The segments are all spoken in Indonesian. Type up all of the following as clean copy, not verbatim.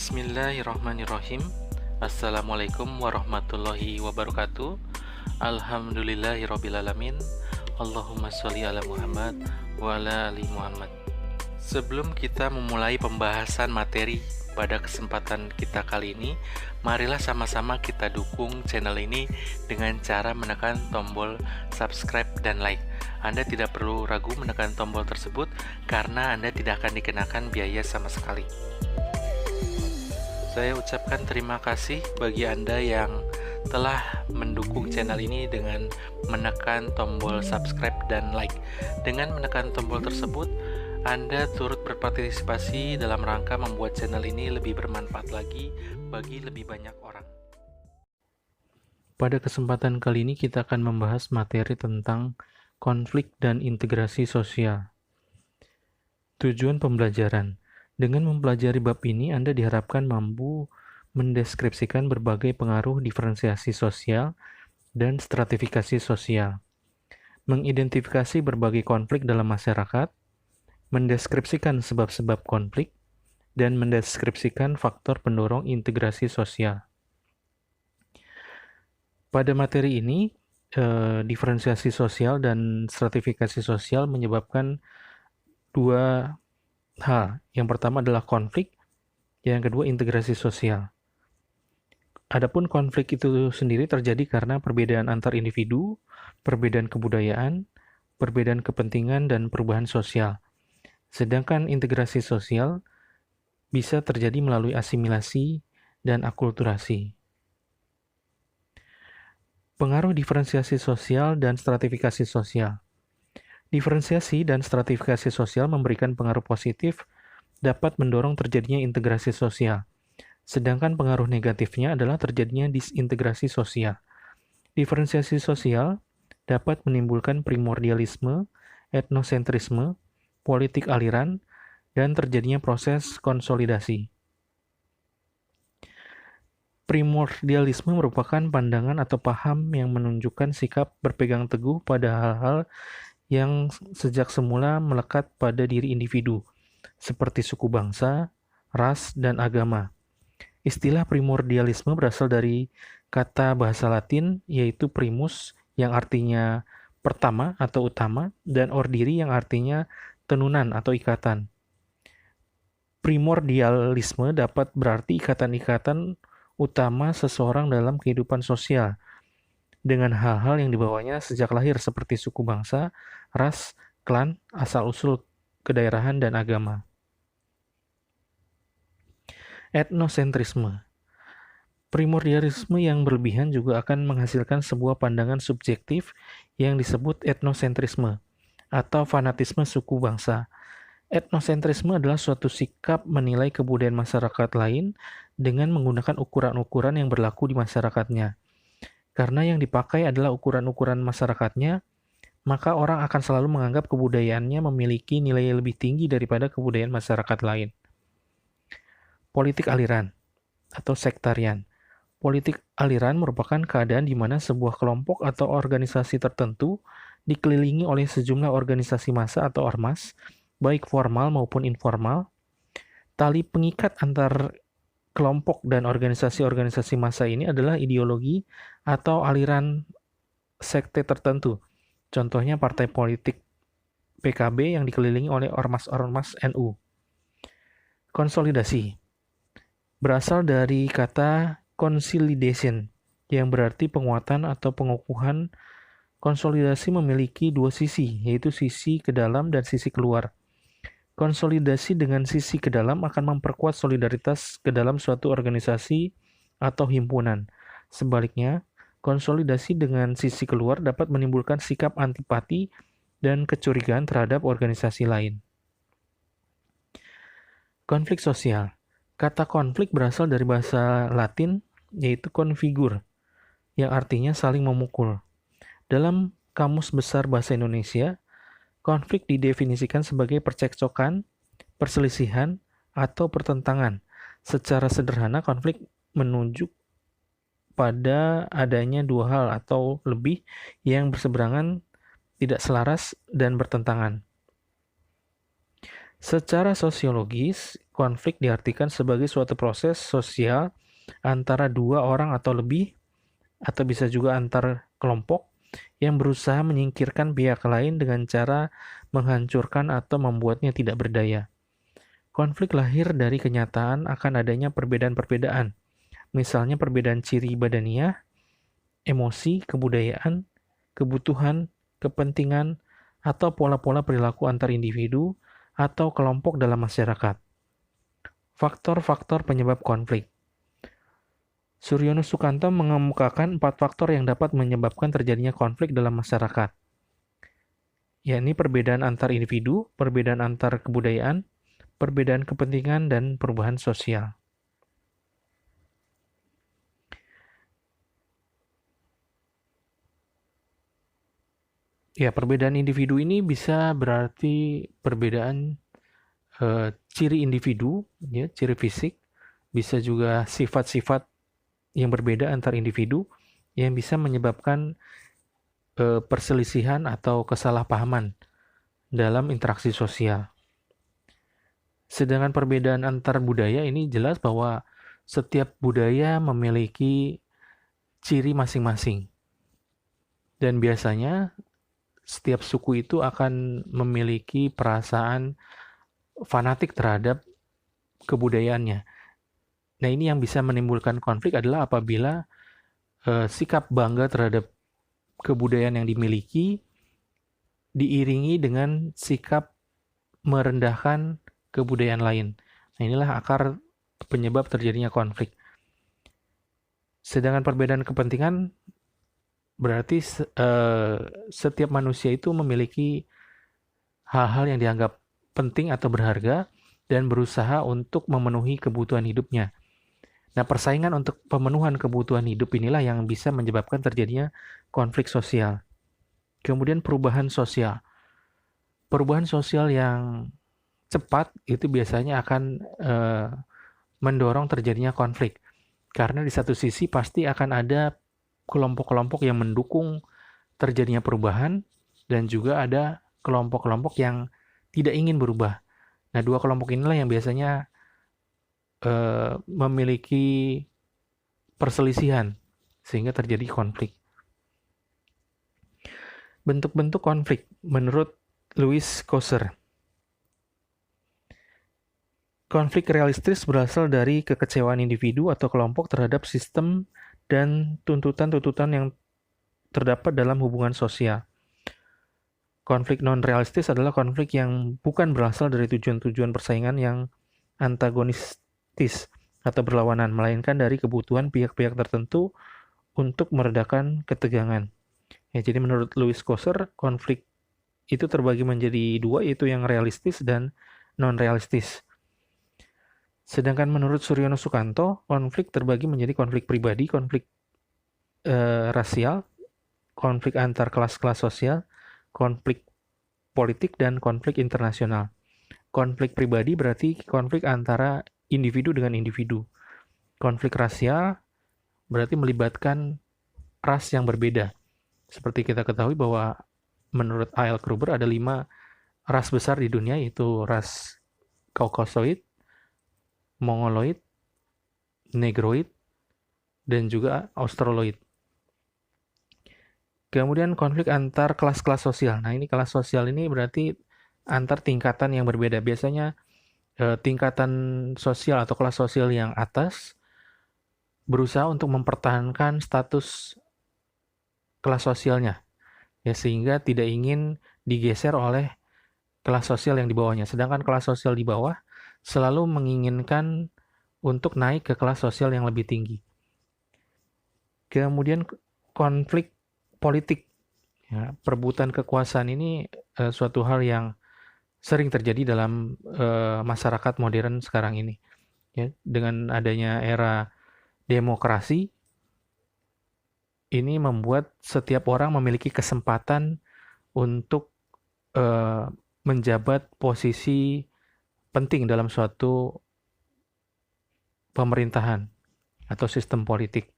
Bismillahirrahmanirrahim. Assalamualaikum warahmatullahi wabarakatuh. Alhamdulillahirrabbilalamin. Allahumma sholli ala Muhammad wa ala ali Muhammad. Sebelum kita memulai pembahasan materi pada kesempatan kita kali ini, marilah sama-sama kita dukung channel ini dengan cara menekan tombol subscribe dan like. Anda tidak perlu ragu menekan tombol tersebut karena Anda tidak akan dikenakan biaya sama sekali. Saya ucapkan terima kasih bagi Anda yang telah mendukung channel ini dengan menekan tombol subscribe dan like. Dengan menekan tombol tersebut, Anda turut berpartisipasi dalam rangka membuat channel ini lebih bermanfaat lagi bagi lebih banyak orang. Pada kesempatan kali ini kita akan membahas materi tentang konflik dan integrasi sosial. Tujuan pembelajaran. Dengan mempelajari bab ini, Anda diharapkan mampu mendeskripsikan berbagai pengaruh diferensiasi sosial dan stratifikasi sosial, mengidentifikasi berbagai konflik dalam masyarakat, mendeskripsikan sebab-sebab konflik, dan mendeskripsikan faktor pendorong integrasi sosial. Pada materi ini, diferensiasi sosial dan stratifikasi sosial menyebabkan dua hal. Yang pertama adalah konflik, yang kedua integrasi sosial. Adapun konflik itu sendiri terjadi karena perbedaan antar individu, perbedaan kebudayaan, perbedaan kepentingan, dan perubahan sosial. Sedangkan integrasi sosial bisa terjadi melalui asimilasi dan akulturasi. Pengaruh diferensiasi sosial dan stratifikasi sosial. Diferensiasi dan stratifikasi sosial memberikan pengaruh positif dapat mendorong terjadinya integrasi sosial, sedangkan pengaruh negatifnya adalah terjadinya disintegrasi sosial. Diferensiasi sosial dapat menimbulkan primordialisme, etnosentrisme, politik aliran, dan terjadinya proses konsolidasi. Primordialisme merupakan pandangan atau paham yang menunjukkan sikap berpegang teguh pada hal-hal yang sejak semula melekat pada diri individu, seperti suku bangsa, ras, dan agama. Istilah primordialisme berasal dari kata bahasa Latin, yaitu primus, yang artinya pertama atau utama, dan ordiri yang artinya tenunan atau ikatan. Primordialisme dapat berarti ikatan-ikatan utama seseorang dalam kehidupan sosial, dengan hal-hal yang dibawanya sejak lahir seperti suku bangsa, ras, klan, asal-usul kedaerahan, dan agama. Etnosentrisme. Primordialisme yang berlebihan juga akan menghasilkan sebuah pandangan subjektif yang disebut etnosentrisme atau fanatisme suku bangsa. Etnosentrisme adalah suatu sikap menilai kebudayaan masyarakat lain dengan menggunakan ukuran-ukuran yang berlaku di masyarakatnya. Karena yang dipakai adalah ukuran-ukuran masyarakatnya, maka orang akan selalu menganggap kebudayaannya memiliki nilai lebih tinggi daripada kebudayaan masyarakat lain. Politik aliran atau sektarian. Politik aliran merupakan keadaan di mana sebuah kelompok atau organisasi tertentu dikelilingi oleh sejumlah organisasi massa atau ormas, baik formal maupun informal. Tali pengikat antar kelompok dan organisasi-organisasi massa ini adalah ideologi atau aliran sekte tertentu. Contohnya partai politik PKB yang dikelilingi oleh ormas-ormas NU. Konsolidasi berasal dari kata consolidation yang berarti penguatan atau pengukuhan. Konsolidasi memiliki dua sisi, yaitu sisi ke dalam dan sisi keluar. Konsolidasi dengan sisi ke dalam akan memperkuat solidaritas ke dalam suatu organisasi atau himpunan. Sebaliknya, konsolidasi dengan sisi keluar dapat menimbulkan sikap antipati dan kecurigaan terhadap organisasi lain. Konflik sosial. Kata konflik berasal dari bahasa Latin, yaitu configur, yang artinya saling memukul. Dalam Kamus Besar Bahasa Indonesia, konflik didefinisikan sebagai percekcokan, perselisihan, atau pertentangan. Secara sederhana, konflik menunjuk pada adanya dua hal atau lebih yang berseberangan, tidak selaras, dan bertentangan. Secara sosiologis, konflik diartikan sebagai suatu proses sosial antara dua orang atau lebih, atau bisa juga antar kelompok yang berusaha menyingkirkan pihak lain dengan cara menghancurkan atau membuatnya tidak berdaya. Konflik lahir dari kenyataan akan adanya perbedaan-perbedaan, misalnya perbedaan ciri badaniah, emosi, kebudayaan, kebutuhan, kepentingan, atau pola-pola perilaku antar individu atau kelompok dalam masyarakat. Faktor-faktor penyebab konflik. Suryono Sukanto mengemukakan 4 faktor yang dapat menyebabkan terjadinya konflik dalam masyarakat, yakni perbedaan antar individu, perbedaan antar kebudayaan, perbedaan kepentingan, dan perubahan sosial. Ya, perbedaan individu ini bisa berarti perbedaan ciri individu, ya, ciri fisik, bisa juga sifat-sifat yang berbeda antar individu yang bisa menyebabkan perselisihan atau kesalahpahaman dalam interaksi sosial. Sedangkan perbedaan antar budaya ini jelas bahwa setiap budaya memiliki ciri masing-masing. Dan biasanya setiap suku itu akan memiliki perasaan fanatik terhadap kebudayaannya. Nah, ini yang bisa menimbulkan konflik adalah apabila sikap bangga terhadap kebudayaan yang dimiliki diiringi dengan sikap merendahkan kebudayaan lain. Nah, inilah akar penyebab terjadinya konflik. Sedangkan perbedaan kepentingan berarti setiap manusia itu memiliki hal-hal yang dianggap penting atau berharga dan berusaha untuk memenuhi kebutuhan hidupnya. Nah, persaingan untuk pemenuhan kebutuhan hidup inilah yang bisa menyebabkan terjadinya konflik sosial. Kemudian perubahan sosial. Perubahan sosial yang cepat itu biasanya akan mendorong terjadinya konflik. Karena di satu sisi pasti akan ada kelompok-kelompok yang mendukung terjadinya perubahan dan juga ada kelompok-kelompok yang tidak ingin berubah. Nah, dua kelompok inilah yang biasanya memiliki perselisihan sehingga terjadi konflik. Bentuk-bentuk konflik menurut Louis Kosser. Konflik realistis berasal dari kekecewaan individu atau kelompok terhadap sistem dan tuntutan-tuntutan yang terdapat dalam hubungan sosial. Konflik non-realistis adalah konflik yang bukan berasal dari tujuan-tujuan persaingan yang antagonistis atau berlawanan, melainkan dari kebutuhan pihak-pihak tertentu untuk meredakan ketegangan. Ya, jadi menurut Louis Kosser, konflik itu terbagi menjadi dua, yaitu yang realistis dan non-realistis. Sedangkan menurut Suryono Sukanto, konflik terbagi menjadi konflik pribadi, konflik rasial, konflik antar kelas-kelas sosial, konflik politik, dan konflik internasional. Konflik pribadi berarti konflik antara individu dengan individu. Konflik rasial berarti melibatkan ras yang berbeda. Seperti kita ketahui bahwa menurut A.L. Kruber ada 5 ras besar di dunia, yaitu ras Caucasoid, Mongoloid, Negroid, dan juga Australoid. Kemudian konflik antar kelas-kelas sosial. Nah, ini kelas sosial ini berarti antar tingkatan yang berbeda. Biasanya tingkatan sosial atau kelas sosial yang atas berusaha untuk mempertahankan status kelas sosialnya, ya, sehingga tidak ingin digeser oleh kelas sosial yang di bawahnya. Sedangkan kelas sosial di bawah selalu menginginkan untuk naik ke kelas sosial yang lebih tinggi. Kemudian konflik politik. Ya, perebutan kekuasaan ini suatu hal yang sering terjadi dalam masyarakat modern sekarang ini. Ya, dengan adanya era demokrasi, ini membuat setiap orang memiliki kesempatan untuk menjabat posisi penting dalam suatu pemerintahan atau sistem politik.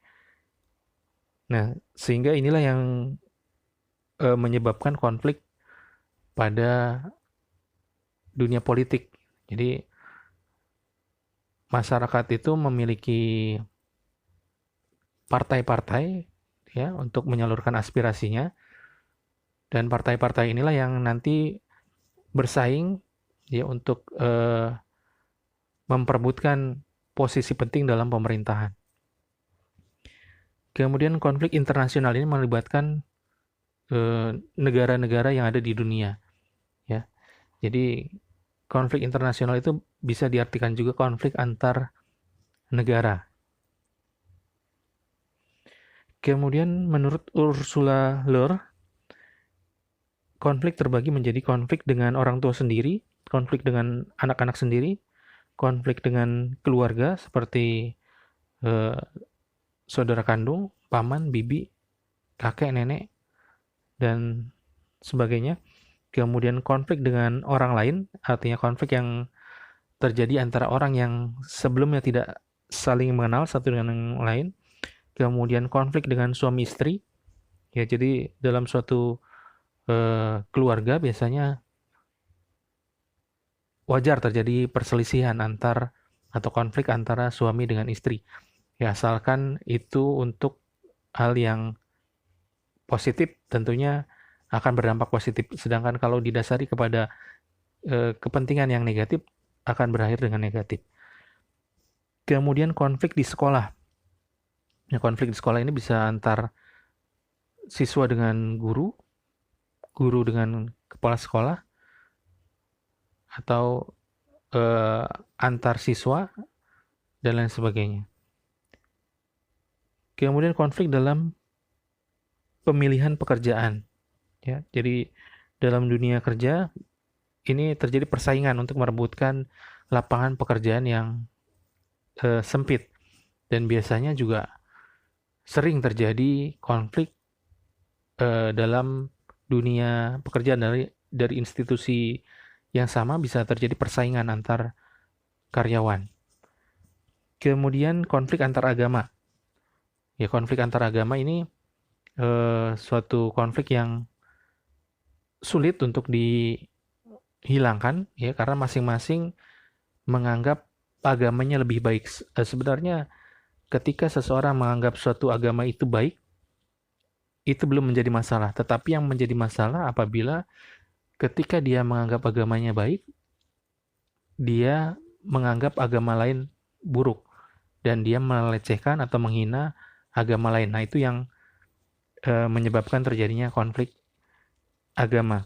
Nah, sehingga inilah yang menyebabkan konflik pada dunia politik, Jadi masyarakat itu memiliki partai-partai ya untuk menyalurkan aspirasinya, dan partai-partai inilah yang nanti bersaing ya untuk memperebutkan posisi penting dalam pemerintahan. Kemudian konflik internasional ini melibatkan negara-negara yang ada di dunia ya. Jadi konflik internasional itu bisa diartikan juga konflik antar negara. Kemudian menurut Ursula Le Guin, konflik terbagi menjadi konflik dengan orang tua sendiri, konflik dengan anak-anak sendiri, konflik dengan keluarga seperti saudara kandung, paman, bibi, kakek, nenek, dan sebagainya. Kemudian konflik dengan orang lain, artinya konflik yang terjadi antara orang yang sebelumnya tidak saling mengenal satu dengan yang lain. Kemudian konflik dengan suami istri, ya jadi dalam suatu keluarga biasanya wajar terjadi perselisihan antar atau konflik antara suami dengan istri. Ya asalkan itu untuk hal yang positif tentunya akan berdampak positif. Sedangkan kalau didasari kepada kepentingan yang negatif akan berakhir dengan negatif. Kemudian konflik di sekolah. Ya, konflik di sekolah ini bisa antar siswa dengan guru, guru dengan kepala sekolah, atau antar siswa, dan lain sebagainya. Kemudian konflik dalam pemilihan pekerjaan. Ya, jadi dalam dunia kerja ini terjadi persaingan untuk merebutkan lapangan pekerjaan yang sempit, dan biasanya juga sering terjadi konflik dalam dunia pekerjaan dari institusi yang sama, bisa terjadi persaingan antar karyawan. Kemudian konflik antar agama. Ya, konflik antar agama ini suatu konflik yang sulit untuk dihilangkan ya, karena masing-masing menganggap agamanya lebih baik. Sebenarnya ketika seseorang menganggap suatu agama itu baik, itu belum menjadi masalah. Tetapi yang menjadi masalah apabila ketika dia menganggap agamanya baik, dia menganggap agama lain buruk, dan dia melecehkan atau menghina agama lain. Nah, itu yang menyebabkan terjadinya konflik agama.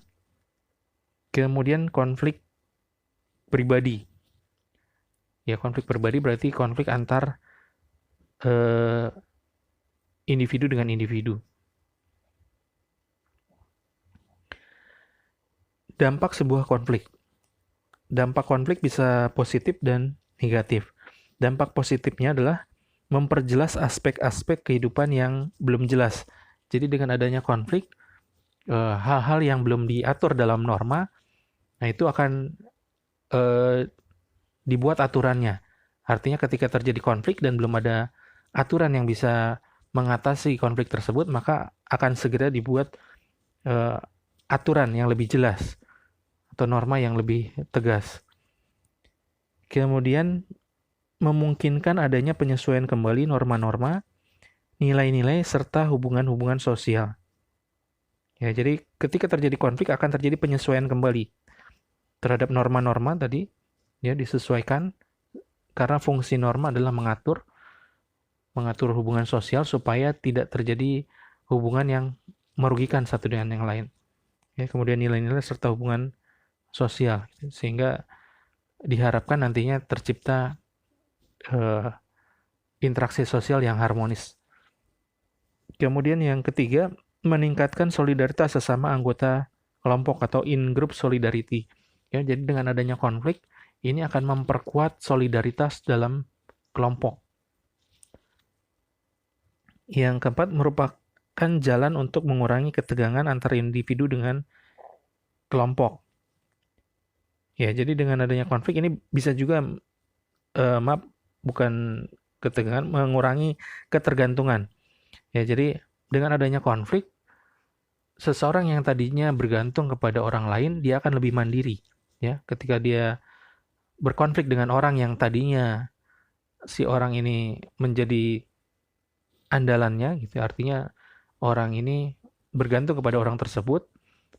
Kemudian konflik pribadi. Ya, konflik pribadi berarti konflik antar individu dengan individu. Dampak sebuah konflik. Dampak konflik bisa positif dan negatif. Dampak positifnya adalah memperjelas aspek-aspek kehidupan yang belum jelas. Jadi dengan adanya konflik, hal-hal yang belum diatur dalam norma, nah itu akan dibuat aturannya. Artinya ketika terjadi konflik dan belum ada aturan yang bisa mengatasi konflik tersebut, maka akan segera dibuat aturan yang lebih jelas atau norma yang lebih tegas. Kemudian memungkinkan adanya penyesuaian kembali norma-norma, nilai-nilai, serta hubungan-hubungan sosial. Ya, jadi ketika terjadi konflik akan terjadi penyesuaian kembali terhadap norma-norma tadi, ya disesuaikan, karena fungsi norma adalah mengatur hubungan sosial supaya tidak terjadi hubungan yang merugikan satu dengan yang lain. Ya, kemudian nilai-nilai serta hubungan sosial, sehingga diharapkan nantinya tercipta interaksi sosial yang harmonis. Kemudian yang ketiga, meningkatkan solidaritas sesama anggota kelompok atau in-group solidarity. Ya, jadi dengan adanya konflik, ini akan memperkuat solidaritas dalam kelompok. Yang keempat, merupakan jalan untuk mengurangi ketegangan antara individu dengan kelompok. Ya, jadi dengan adanya konflik ini bisa juga, bukan ketegangan, mengurangi ketergantungan. Ya, jadi dengan adanya konflik, seseorang yang tadinya bergantung kepada orang lain, dia akan lebih mandiri. Ya, ketika dia berkonflik dengan orang yang tadinya si orang ini menjadi andalannya gitu, artinya orang ini bergantung kepada orang tersebut,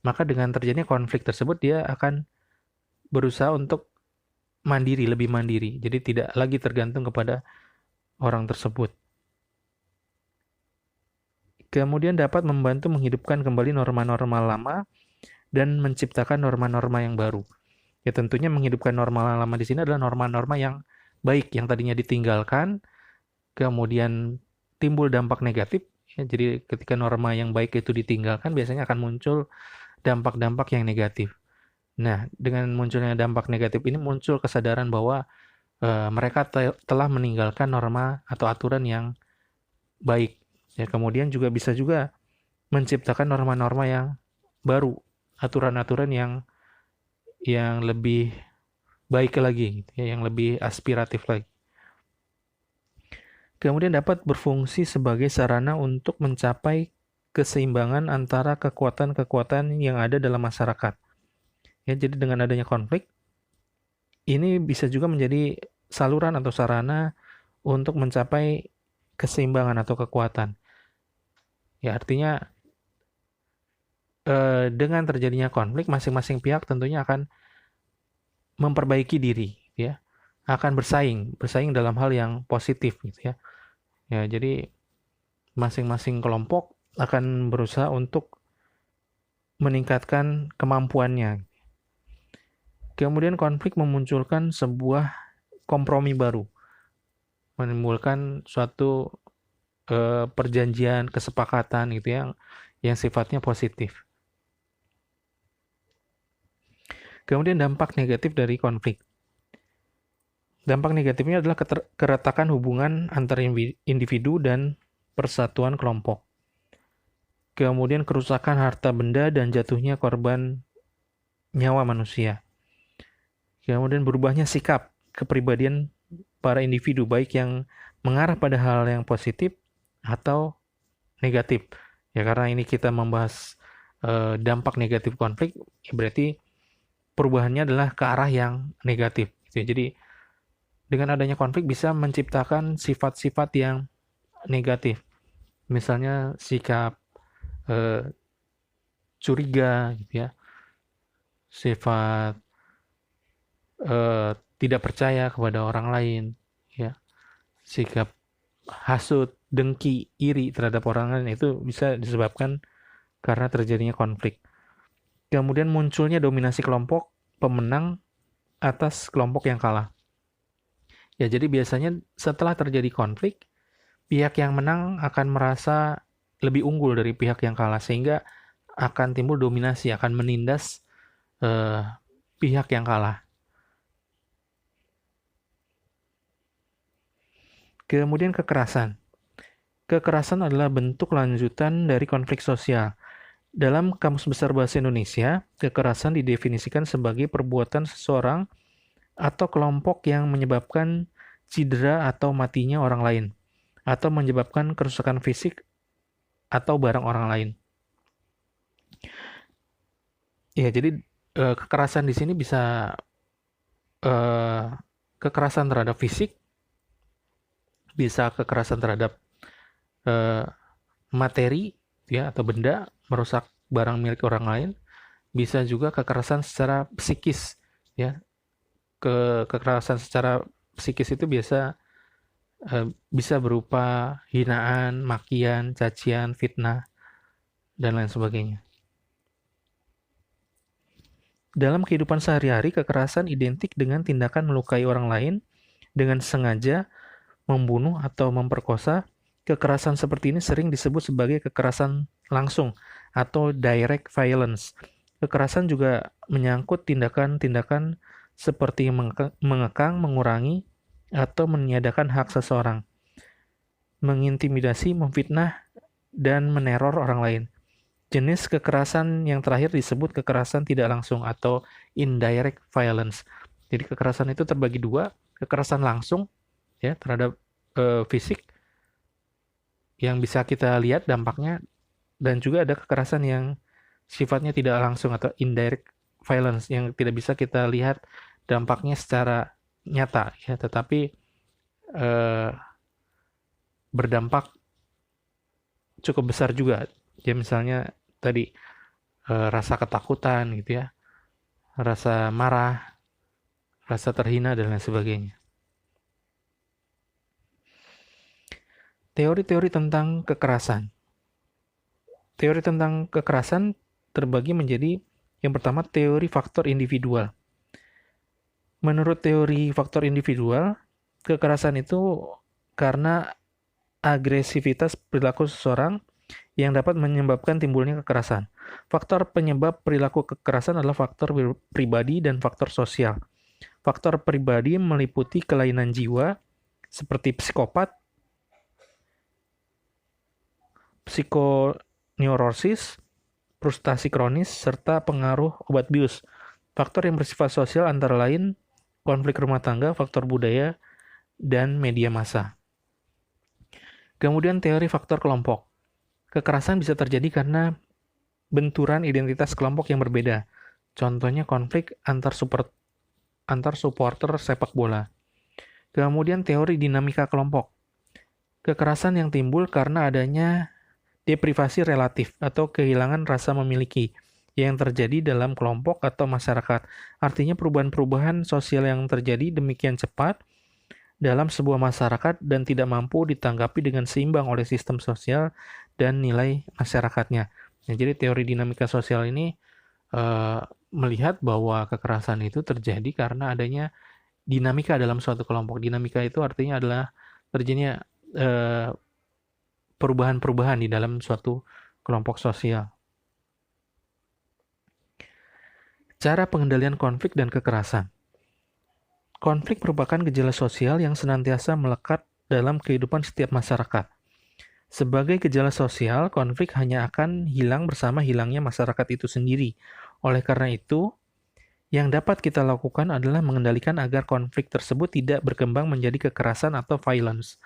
maka dengan terjadinya konflik tersebut dia akan berusaha untuk mandiri, lebih mandiri. Jadi tidak lagi tergantung kepada orang tersebut. Kemudian dapat membantu menghidupkan kembali norma-norma lama dan menciptakan norma-norma yang baru. Ya tentunya menghidupkan norma lama di sini adalah norma-norma yang baik yang tadinya ditinggalkan, kemudian timbul dampak negatif. Ya, jadi ketika norma yang baik itu ditinggalkan, biasanya akan muncul dampak-dampak yang negatif. Nah, dengan munculnya dampak negatif ini muncul kesadaran bahwa mereka telah meninggalkan norma atau aturan yang baik. Ya, kemudian juga bisa juga menciptakan norma-norma yang baru, aturan-aturan yang lebih baik lagi, gitu ya, yang lebih aspiratif lagi. Kemudian dapat berfungsi sebagai sarana untuk mencapai keseimbangan antara kekuatan-kekuatan yang ada dalam masyarakat. Ya, jadi dengan adanya konflik, ini bisa juga menjadi saluran atau sarana untuk mencapai keseimbangan atau kekuatan. Ya, artinya dengan terjadinya konflik, masing-masing pihak tentunya akan memperbaiki diri, ya, akan bersaing dalam hal yang positif, gitu ya. Ya, jadi masing-masing kelompok akan berusaha untuk meningkatkan kemampuannya. Kemudian konflik memunculkan sebuah kompromi baru, menimbulkan suatu perjanjian, kesepakatan gitu ya, yang sifatnya positif. Kemudian dampak negatif dari konflik. Dampak negatifnya adalah keretakan hubungan antar individu dan persatuan kelompok. Kemudian kerusakan harta benda dan jatuhnya korban nyawa manusia. Kemudian berubahnya sikap kepribadian para individu, baik yang mengarah pada hal yang positif atau negatif. Ya, karena ini kita membahas dampak negatif konflik, ya berarti perubahannya adalah ke arah yang negatif. Jadi dengan adanya konflik bisa menciptakan sifat-sifat yang negatif. Misalnya sikap curiga, gitu ya, sifat tidak percaya kepada orang lain, ya, sikap hasut, dengki, iri terhadap orang lain, itu bisa disebabkan karena terjadinya konflik. Kemudian munculnya dominasi kelompok pemenang atas kelompok yang kalah. Ya, jadi biasanya setelah terjadi konflik, pihak yang menang akan merasa lebih unggul dari pihak yang kalah, sehingga akan timbul dominasi, akan menindas pihak yang kalah. Kemudian kekerasan. Kekerasan adalah bentuk lanjutan dari konflik sosial. Dalam Kamus Besar Bahasa Indonesia, kekerasan didefinisikan sebagai perbuatan seseorang atau kelompok yang menyebabkan cedera atau matinya orang lain, atau menyebabkan kerusakan fisik atau barang orang lain. Ya, jadi kekerasan di sini bisa kekerasan terhadap fisik, bisa kekerasan terhadap materi, ya, atau benda, merusak barang milik orang lain, bisa juga kekerasan secara psikis, ya. Kekerasan secara psikis itu bisa berupa hinaan, makian, cacian, fitnah, dan lain sebagainya. Dalam kehidupan sehari-hari, kekerasan identik dengan tindakan melukai orang lain dengan sengaja, membunuh atau memperkosa. Kekerasan seperti ini sering disebut sebagai kekerasan langsung atau direct violence. Kekerasan juga menyangkut tindakan-tindakan seperti mengekang, mengurangi, atau meniadakan hak seseorang, mengintimidasi, memfitnah, dan meneror orang lain. Jenis kekerasan yang terakhir disebut kekerasan tidak langsung atau indirect violence. Jadi kekerasan itu terbagi dua, kekerasan langsung, ya, terhadap fisik yang bisa kita lihat dampaknya, dan juga ada kekerasan yang sifatnya tidak langsung atau indirect violence yang tidak bisa kita lihat dampaknya secara nyata ya, tetapi berdampak cukup besar juga. Ya misalnya tadi rasa ketakutan gitu ya, rasa marah, rasa terhina dan lain sebagainya. Teori-teori tentang kekerasan. Teori tentang kekerasan terbagi menjadi yang pertama teori faktor individual. Menurut teori faktor individual, kekerasan itu karena agresivitas perilaku seseorang yang dapat menyebabkan timbulnya kekerasan. Faktor penyebab perilaku kekerasan adalah faktor pribadi dan faktor sosial. Faktor pribadi meliputi kelainan jiwa seperti psikopat, psikoneurosis, frustasi kronis, serta pengaruh obat bius. Faktor yang bersifat sosial antara lain konflik rumah tangga, faktor budaya, dan media massa. Kemudian teori faktor kelompok. Kekerasan bisa terjadi karena benturan identitas kelompok yang berbeda. Contohnya konflik antar supporter sepak bola. Kemudian teori dinamika kelompok. Kekerasan yang timbul karena adanya deprivasi relatif atau kehilangan rasa memiliki yang terjadi dalam kelompok atau masyarakat. Artinya perubahan-perubahan sosial yang terjadi demikian cepat dalam sebuah masyarakat dan tidak mampu ditanggapi dengan seimbang oleh sistem sosial dan nilai masyarakatnya. Nah, jadi teori dinamika sosial ini melihat bahwa kekerasan itu terjadi karena adanya dinamika dalam suatu kelompok. Dinamika itu artinya adalah terjadinya perubahan-perubahan di dalam suatu kelompok sosial. Cara pengendalian konflik dan kekerasan. Konflik merupakan gejala sosial yang senantiasa melekat dalam kehidupan setiap masyarakat. Sebagai gejala sosial, konflik hanya akan hilang bersama hilangnya masyarakat itu sendiri. Oleh karena itu, yang dapat kita lakukan adalah mengendalikan agar konflik tersebut tidak berkembang menjadi kekerasan atau violence.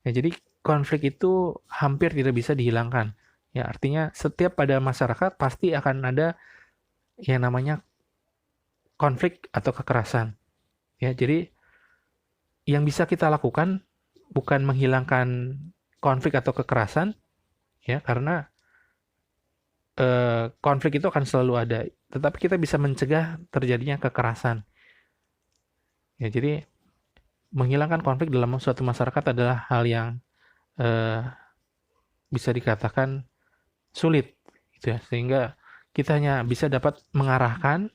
Ya, jadi konflik itu hampir tidak bisa dihilangkan. Ya, artinya setiap pada masyarakat pasti akan ada yang namanya konflik atau kekerasan. Ya, jadi yang bisa kita lakukan bukan menghilangkan konflik atau kekerasan, ya, karena konflik itu akan selalu ada. Tetapi kita bisa mencegah terjadinya kekerasan. Ya, jadi menghilangkan konflik dalam suatu masyarakat adalah hal yang bisa dikatakan sulit, gitu ya. Sehingga kita hanya bisa dapat mengarahkan,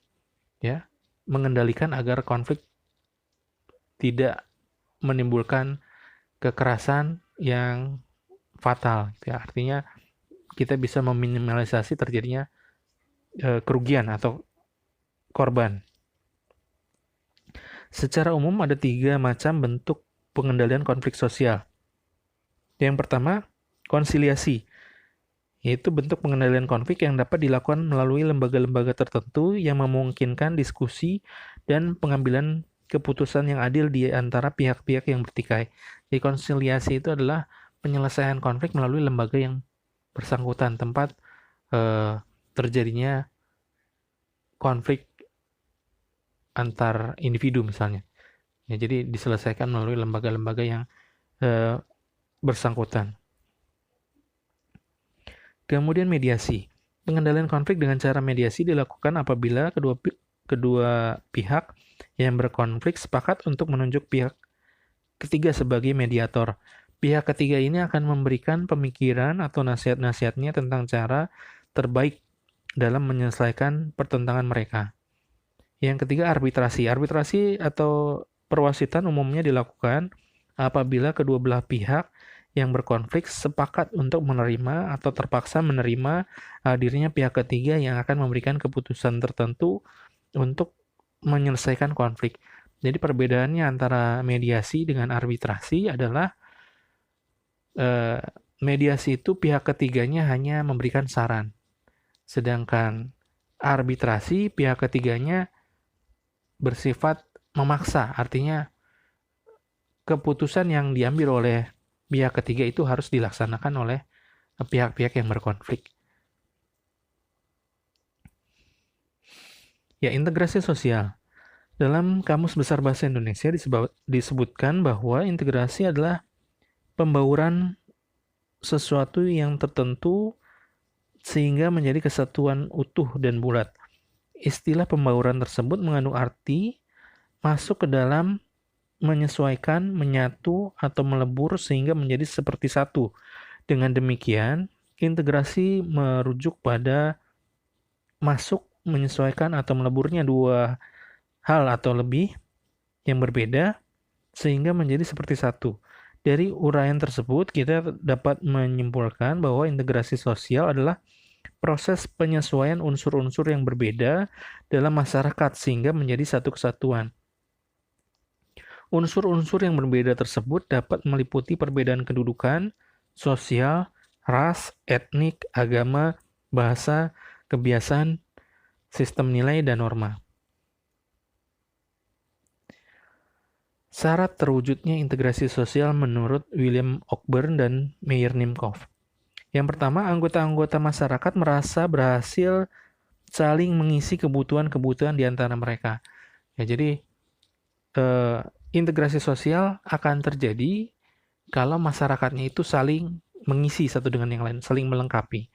ya, mengendalikan agar konflik tidak menimbulkan kekerasan yang fatal. Ya, artinya kita bisa meminimalisasi terjadinya kerugian atau korban. Secara umum ada 3 macam bentuk pengendalian konflik sosial. Yang pertama, konsiliasi, yaitu bentuk pengendalian konflik yang dapat dilakukan melalui lembaga-lembaga tertentu yang memungkinkan diskusi dan pengambilan keputusan yang adil di antara pihak-pihak yang bertikai. Jadi konsiliasi itu adalah penyelesaian konflik melalui lembaga yang bersangkutan, tempat terjadinya konflik antar individu misalnya. Ya, jadi diselesaikan melalui lembaga-lembaga yang bersangkutan. Kemudian mediasi. Pengendalian konflik dengan cara mediasi dilakukan apabila kedua pihak yang berkonflik sepakat untuk menunjuk pihak ketiga sebagai mediator. Pihak ketiga ini akan memberikan pemikiran atau nasihat-nasihatnya tentang cara terbaik dalam menyelesaikan pertentangan mereka. Yang ketiga, arbitrasi. Arbitrasi atau perwasitan umumnya dilakukan apabila kedua belah pihak yang berkonflik sepakat untuk menerima atau terpaksa menerima hadirnya pihak ketiga yang akan memberikan keputusan tertentu untuk menyelesaikan konflik. Jadi perbedaannya antara mediasi dengan arbitrasi adalah mediasi itu pihak ketiganya hanya memberikan saran. Sedangkan arbitrasi pihak ketiganya bersifat memaksa, artinya keputusan yang diambil oleh pihak ketiga itu harus dilaksanakan oleh pihak-pihak yang berkonflik. Ya, integrasi sosial. Dalam Kamus Besar Bahasa Indonesia disebutkan bahwa integrasi adalah pembauran sesuatu yang tertentu sehingga menjadi kesatuan utuh dan bulat. Istilah pembauran tersebut mengandung arti masuk ke dalam, menyesuaikan, menyatu, atau melebur sehingga menjadi seperti satu. Dengan demikian, integrasi merujuk pada masuk, menyesuaikan, atau meleburnya dua hal atau lebih yang berbeda sehingga menjadi seperti satu. Dari uraian tersebut, kita dapat menyimpulkan bahwa integrasi sosial adalah proses penyesuaian unsur-unsur yang berbeda dalam masyarakat sehingga menjadi satu kesatuan. Unsur-unsur yang berbeda tersebut dapat meliputi perbedaan kedudukan, sosial, ras, etnik, agama, bahasa, kebiasaan, sistem nilai, dan norma. Syarat terwujudnya integrasi sosial menurut William Cockburn dan Meyer Nimkov. Yang pertama, anggota-anggota masyarakat merasa berhasil saling mengisi kebutuhan-kebutuhan di antara mereka. Ya, jadi integrasi sosial akan terjadi kalau masyarakatnya itu saling mengisi satu dengan yang lain, saling melengkapi.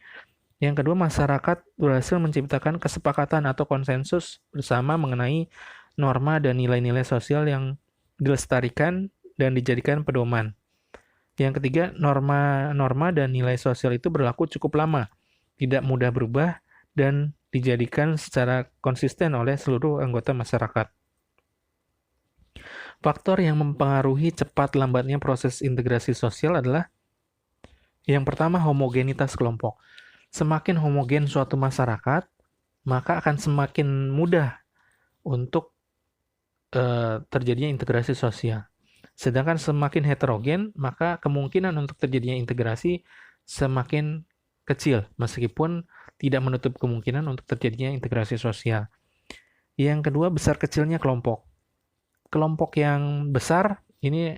Yang kedua, masyarakat berhasil menciptakan kesepakatan atau konsensus bersama mengenai norma dan nilai-nilai sosial yang dilestarikan dan dijadikan pedoman. Yang ketiga, norma-norma dan nilai sosial itu berlaku cukup lama, tidak mudah berubah, dan dijadikan secara konsisten oleh seluruh anggota masyarakat. Faktor yang mempengaruhi cepat lambatnya proses integrasi sosial adalah yang pertama, homogenitas kelompok. Semakin homogen suatu masyarakat, maka akan semakin mudah untuk terjadinya integrasi sosial. Sedangkan semakin heterogen, maka kemungkinan untuk terjadinya integrasi semakin kecil, meskipun tidak menutup kemungkinan untuk terjadinya integrasi sosial. Yang kedua, besar kecilnya kelompok. Kelompok yang besar ini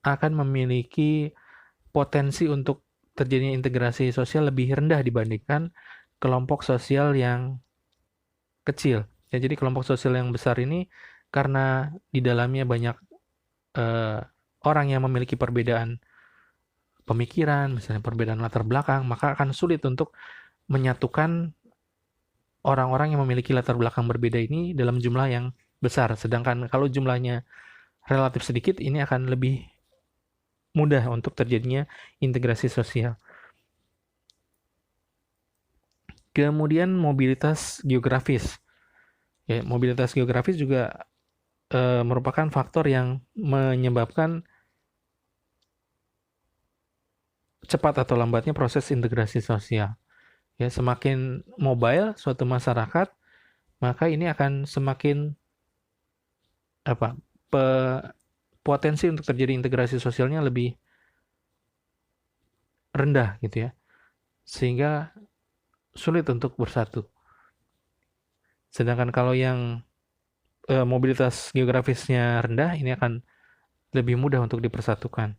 akan memiliki potensi untuk terjadinya integrasi sosial lebih rendah dibandingkan kelompok sosial yang kecil. Ya, jadi kelompok sosial yang besar ini karena di dalamnya banyak orang yang memiliki perbedaan pemikiran, misalnya perbedaan latar belakang, maka akan sulit untuk menyatukan orang-orang yang memiliki latar belakang berbeda ini dalam jumlah yang besar. Sedangkan kalau jumlahnya relatif sedikit, ini akan lebih mudah untuk terjadinya integrasi sosial. Kemudian mobilitas geografis. Ya, mobilitas geografis juga merupakan faktor yang menyebabkan cepat atau lambatnya proses integrasi sosial. Ya, semakin mobile suatu masyarakat, maka ini akan semakin potensi untuk terjadi integrasi sosialnya lebih rendah gitu ya. Sehingga sulit untuk bersatu. Sedangkan kalau yang mobilitas geografisnya rendah, ini akan lebih mudah untuk dipersatukan.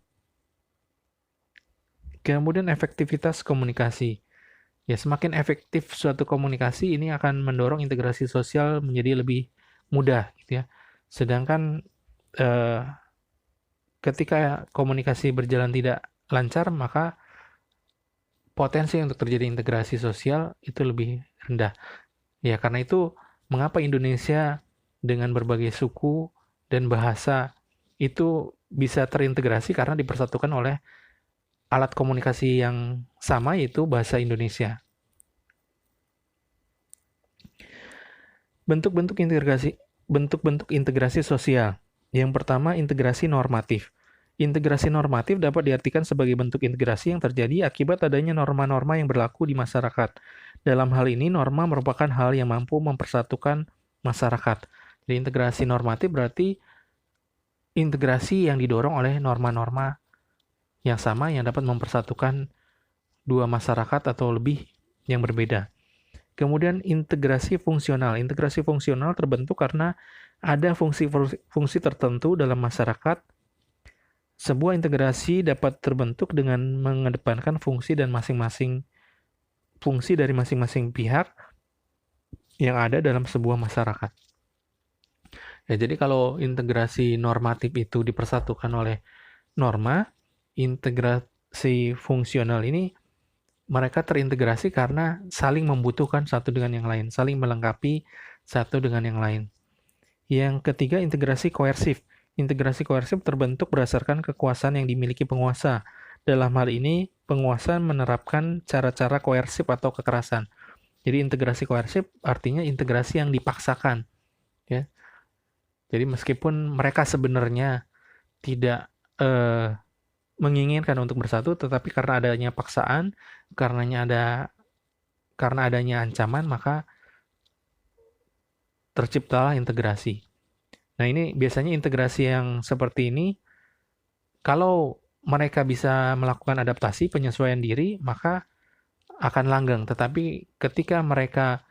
Kemudian efektivitas komunikasi. Ya, semakin efektif suatu komunikasi, ini akan mendorong integrasi sosial menjadi lebih mudah gitu ya. Sedangkan ketika komunikasi berjalan tidak lancar, maka potensi untuk terjadi integrasi sosial itu lebih rendah. Ya, karena itu mengapa Indonesia dengan berbagai suku dan bahasa itu bisa terintegrasi karena dipersatukan oleh alat komunikasi yang sama, yaitu bahasa Indonesia. Bentuk-bentuk integrasi sosial. Yang pertama, integrasi normatif. Integrasi normatif dapat diartikan sebagai bentuk integrasi yang terjadi akibat adanya norma-norma yang berlaku di masyarakat. Dalam hal ini, norma merupakan hal yang mampu mempersatukan masyarakat. Jadi integrasi normatif berarti integrasi yang didorong oleh norma-norma yang sama yang dapat mempersatukan dua masyarakat atau lebih yang berbeda. Kemudian integrasi fungsional. Integrasi fungsional terbentuk karena ada fungsi tertentu dalam masyarakat. Sebuah integrasi dapat terbentuk dengan mengedepankan fungsi dari masing-masing pihak yang ada dalam sebuah masyarakat. Ya, jadi kalau integrasi normatif itu dipersatukan oleh norma, integrasi fungsional ini mereka terintegrasi karena saling membutuhkan satu dengan yang lain, saling melengkapi satu dengan yang lain. Yang ketiga, integrasi koersif. Integrasi koersif terbentuk berdasarkan kekuasaan yang dimiliki penguasa. Dalam hal ini, penguasa menerapkan cara-cara koersif atau kekerasan. Jadi integrasi koersif artinya integrasi yang dipaksakan, ya. Jadi meskipun mereka sebenarnya tidak menginginkan untuk bersatu, tetapi karena adanya paksaan, karena adanya ancaman, maka terciptalah integrasi. Nah, ini biasanya integrasi yang seperti ini, kalau mereka bisa melakukan adaptasi, penyesuaian diri, maka akan langgeng. Tetapi ketika mereka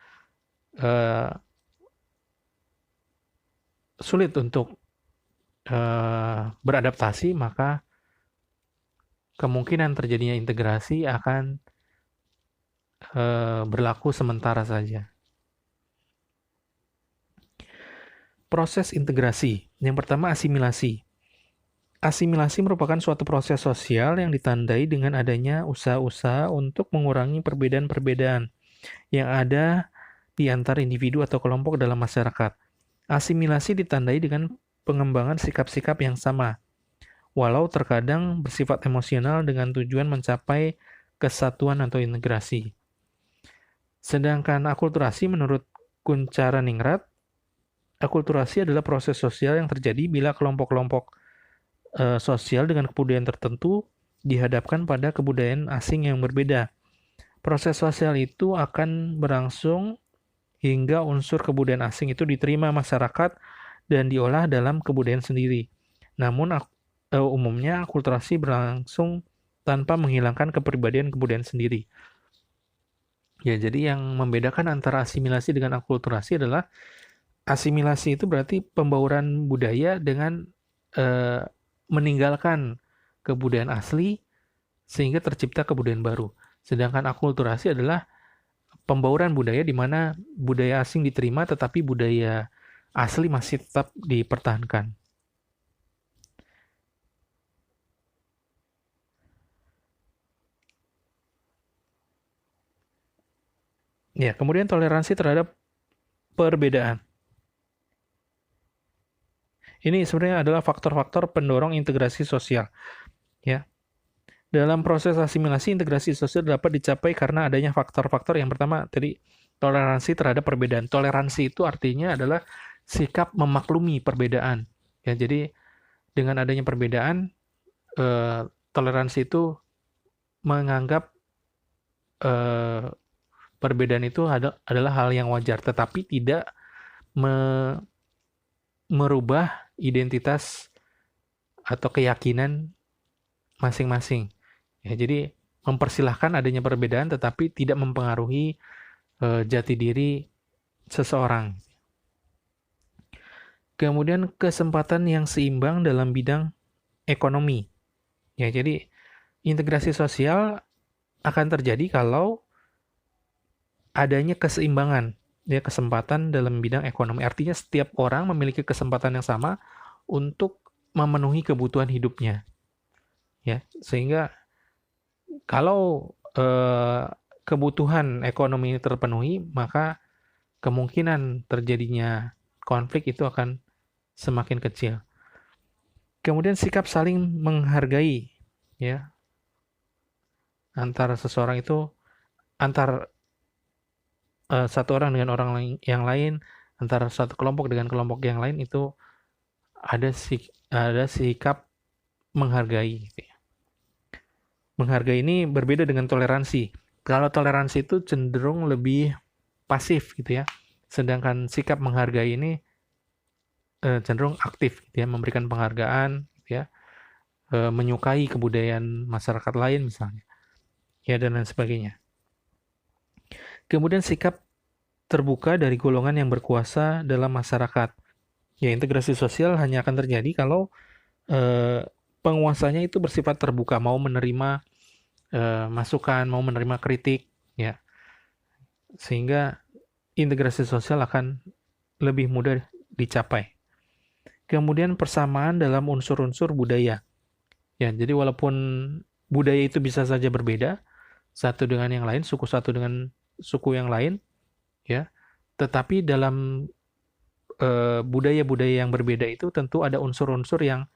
sulit untuk beradaptasi, maka kemungkinan terjadinya integrasi akan berlaku sementara saja. Proses integrasi. Yang pertama, asimilasi. Asimilasi merupakan suatu proses sosial yang ditandai dengan adanya usaha-usaha untuk mengurangi perbedaan-perbedaan yang ada di antar individu atau kelompok dalam masyarakat. Asimilasi ditandai dengan pengembangan sikap-sikap yang sama, walau terkadang bersifat emosional dengan tujuan mencapai kesatuan atau integrasi. Sedangkan akulturasi menurut Kuncharaningrat, akulturasi adalah proses sosial yang terjadi bila kelompok-kelompok sosial dengan kebudayaan tertentu dihadapkan pada kebudayaan asing yang berbeda. Proses sosial itu akan berlangsung hingga unsur kebudayaan asing itu diterima masyarakat dan diolah dalam kebudayaan sendiri. Namun umumnya akulturasi berlangsung tanpa menghilangkan kepribadian kebudayaan sendiri. Ya, jadi yang membedakan antara asimilasi dengan akulturasi adalah asimilasi itu berarti pembauran budaya dengan meninggalkan kebudayaan asli sehingga tercipta kebudayaan baru. Sedangkan akulturasi adalah pembauran budaya di mana budaya asing diterima tetapi budaya asli masih tetap dipertahankan. Ya, kemudian toleransi terhadap perbedaan. Ini sebenarnya adalah faktor-faktor pendorong integrasi sosial. Ya. Dalam proses asimilasi, integrasi sosial dapat dicapai karena adanya faktor-faktor yang pertama tadi toleransi terhadap perbedaan. Toleransi itu artinya adalah sikap memaklumi perbedaan. Ya, jadi dengan adanya perbedaan, toleransi itu menganggap perbedaan itu adalah hal yang wajar, tetapi tidak merubah identitas atau keyakinan masing-masing. Ya, jadi mempersilahkan adanya perbedaan tetapi tidak mempengaruhi jati diri seseorang. Kemudian kesempatan yang seimbang dalam bidang ekonomi. Ya, jadi integrasi sosial akan terjadi kalau adanya keseimbangan, ya, kesempatan dalam bidang ekonomi. Artinya setiap orang memiliki kesempatan yang sama untuk memenuhi kebutuhan hidupnya. Ya, sehingga kalau kebutuhan ekonomi ini terpenuhi, maka kemungkinan terjadinya konflik itu akan semakin kecil. Kemudian sikap saling menghargai, ya, antara seseorang itu, antar satu orang dengan orang yang lain, antara satu kelompok dengan kelompok yang lain itu ada sikap menghargai. Gitu ya. Menghargai ini berbeda dengan toleransi. Kalau toleransi itu cenderung lebih pasif gitu ya. Sedangkan sikap menghargai ini cenderung aktif gitu ya, memberikan penghargaan gitu ya. Menyukai kebudayaan masyarakat lain misalnya. Ya, dan lain sebagainya. Kemudian sikap terbuka dari golongan yang berkuasa dalam masyarakat. Ya, integrasi sosial hanya akan terjadi kalau penguasanya itu bersifat terbuka, mau menerima masukan, mau menerima kritik, ya, sehingga integrasi sosial akan lebih mudah dicapai. Kemudian persamaan dalam unsur-unsur budaya. Ya, jadi walaupun budaya itu bisa saja berbeda, satu dengan yang lain, suku satu dengan suku yang lain, ya, tetapi dalam budaya-budaya yang berbeda itu tentu ada unsur-unsur yang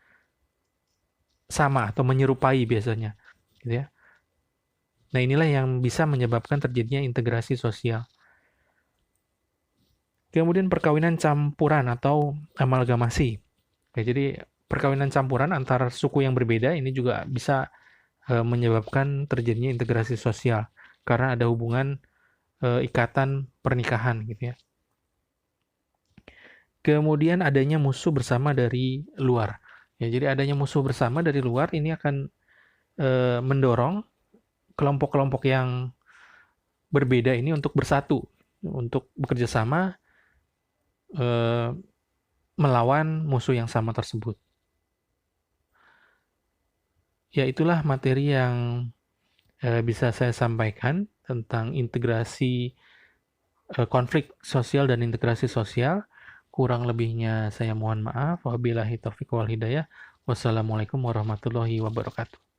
sama atau menyerupai biasanya, gitu ya. Nah, inilah yang bisa menyebabkan terjadinya integrasi sosial. Kemudian perkawinan campuran atau amalgamasi. Ya, jadi perkawinan campuran antar suku yang berbeda ini juga bisa menyebabkan terjadinya integrasi sosial karena ada hubungan ikatan pernikahan gitu ya. Kemudian adanya musuh bersama dari luar. Ya, jadi adanya musuh bersama dari luar ini akan mendorong kelompok-kelompok yang berbeda ini untuk bersatu, untuk bekerja sama melawan musuh yang sama tersebut. Ya, itulah materi yang bisa saya sampaikan tentang integrasi konflik sosial dan integrasi sosial. Kurang lebihnya saya mohon maaf. Wabillahi taufiq wal hidayah. Wassalamualaikum warahmatullahi wabarakatuh.